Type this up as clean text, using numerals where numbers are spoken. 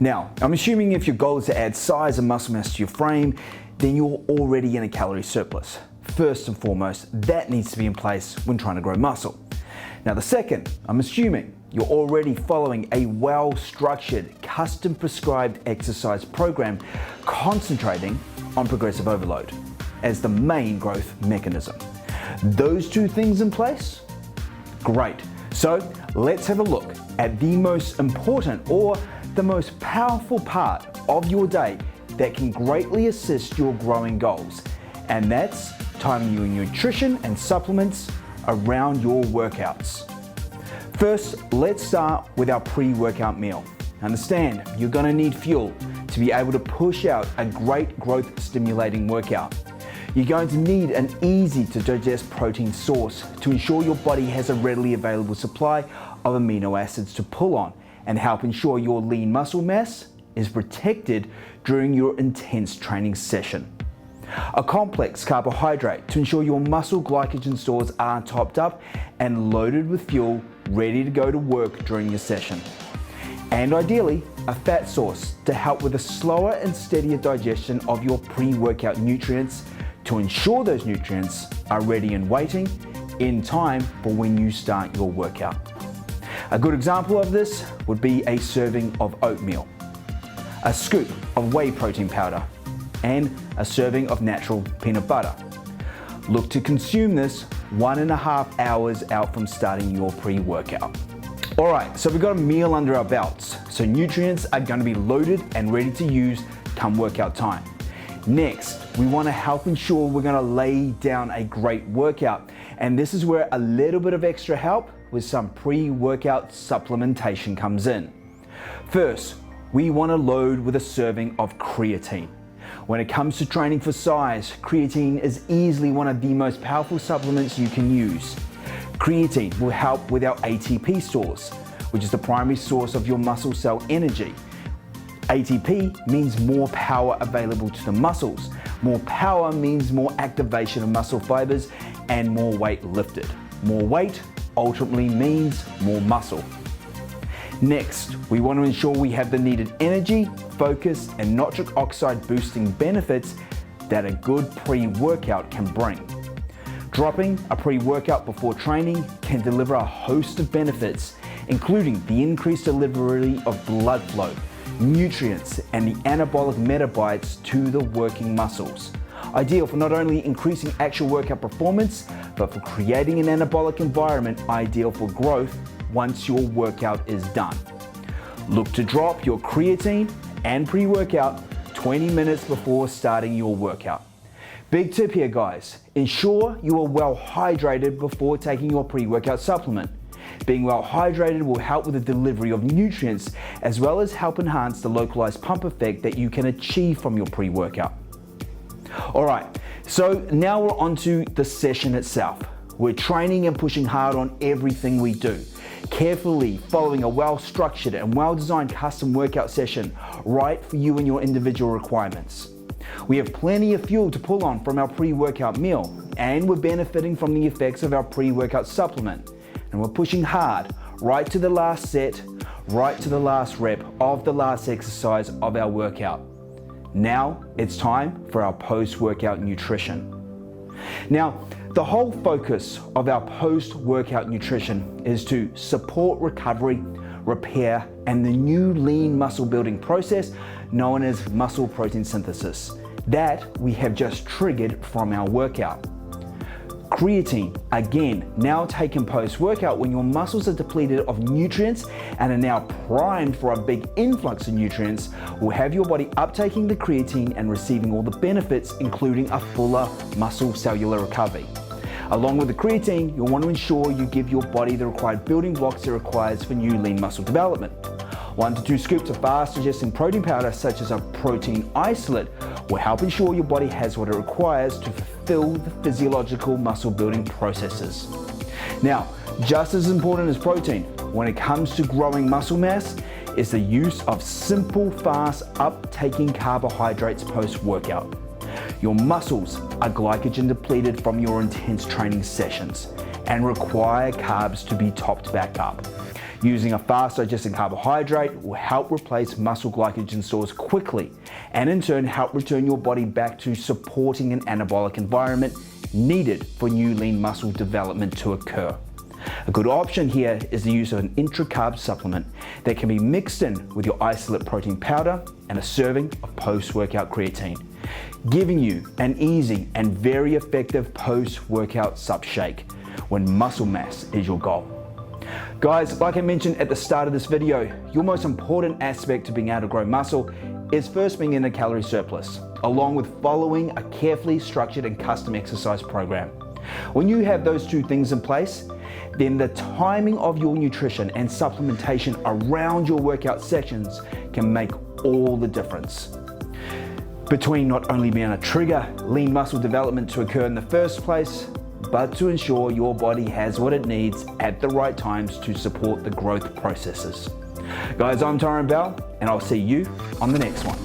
Now, I'm assuming if your goal is to add size and muscle mass to your frame, then you're already in a calorie surplus. First and foremost, that needs to be in place when trying to grow muscle. Now the second, I'm assuming you're already following a well-structured, custom-prescribed exercise program concentrating on progressive overload as the main growth mechanism. Those two things in place? Great. So let's have a look at the most important or the most powerful part of your day that can greatly assist your growing goals. And that's timing your nutrition and supplements around your workouts. First, let's start with our pre-workout meal. Understand, you're gonna need fuel to be able to push out a great growth stimulating workout. You're going to need an easy to digest protein source to ensure your body has a readily available supply of amino acids to pull on and help ensure your lean muscle mass is protected during your intense training session. A complex carbohydrate to ensure your muscle glycogen stores are topped up and loaded with fuel ready to go to work during your session. And ideally, a fat source to help with a slower and steadier digestion of your pre-workout nutrients to ensure those nutrients are ready and waiting in time for when you start your workout. A good example of this would be a serving of oatmeal, a scoop of whey protein powder, and a serving of natural peanut butter. Look to consume this 1.5 hours out from starting your pre-workout. All right, so we've got a meal under our belts, so nutrients are going to be loaded and ready to use come workout time. Next, we want to help ensure we're going to lay down a great workout, and this is where a little bit of extra help with some pre-workout supplementation comes in. First, we want to load with a serving of creatine. When it comes to training for size, creatine is easily one of the most powerful supplements you can use. Creatine will help with our ATP stores, which is the primary source of your muscle cell energy. ATP means more power available to the muscles. More power means more activation of muscle fibers and more weight lifted. More weight ultimately means more muscle. Next, we want to ensure we have the needed energy, focus, and nitric oxide boosting benefits that a good pre-workout can bring. Dropping a pre-workout before training can deliver a host of benefits, including the increased delivery of blood flow, nutrients, and the anabolic metabolites to the working muscles. Ideal for not only increasing actual workout performance, but for creating an anabolic environment ideal for growth once your workout is done. Look to drop your creatine and pre-workout 20 minutes before starting your workout. Big tip here, guys. Ensure you are well hydrated before taking your pre-workout supplement. Being well hydrated will help with the delivery of nutrients as well as help enhance the localized pump effect that you can achieve from your pre-workout. All right, so now we're on to the session itself. We're training and pushing hard on everything we do, carefully following a well-structured and well-designed custom workout session right for you and your individual requirements. We have plenty of fuel to pull on from our pre-workout meal, and we're benefiting from the effects of our pre-workout supplement. And we're pushing hard right to the last set, right to the last rep of the last exercise of our workout. Now it's time for our post-workout nutrition. Now, the whole focus of our post-workout nutrition is to support recovery, repair, and the new lean muscle building process known as muscle protein synthesis that we have just triggered from our workout. Creatine, again, now taken post-workout when your muscles are depleted of nutrients and are now primed for a big influx of nutrients, will have your body uptaking the creatine and receiving all the benefits, including a fuller muscle cellular recovery. Along with the creatine, you'll want to ensure you give your body the required building blocks it requires for new lean muscle development. 1 to 2 scoops of fast digesting protein powder, such as a protein isolate, will help ensure your body has what it requires to fulfill the physiological muscle building processes. Now, just as important as protein when it comes to growing muscle mass is the use of simple, fast uptaking carbohydrates post-workout. Your muscles are glycogen depleted from your intense training sessions and require carbs to be topped back up. Using a fast digesting carbohydrate will help replace muscle glycogen stores quickly and in turn help return your body back to supporting an anabolic environment needed for new lean muscle development to occur. A good option here is the use of an intra-carb supplement that can be mixed in with your isolate protein powder and a serving of post-workout creatine, giving you an easy and very effective post-workout sub shake when muscle mass is your goal. Guys, like I mentioned at the start of this video, your most important aspect to being able to grow muscle is first being in a calorie surplus, along with following a carefully structured and custom exercise program. When you have those two things in place, then the timing of your nutrition and supplementation around your workout sections can make all the difference between not only being able to trigger lean muscle development to occur in the first place, but to ensure your body has what it needs at the right times to support the growth processes. Guys, I'm Tyron Bell, and I'll see you on the next one.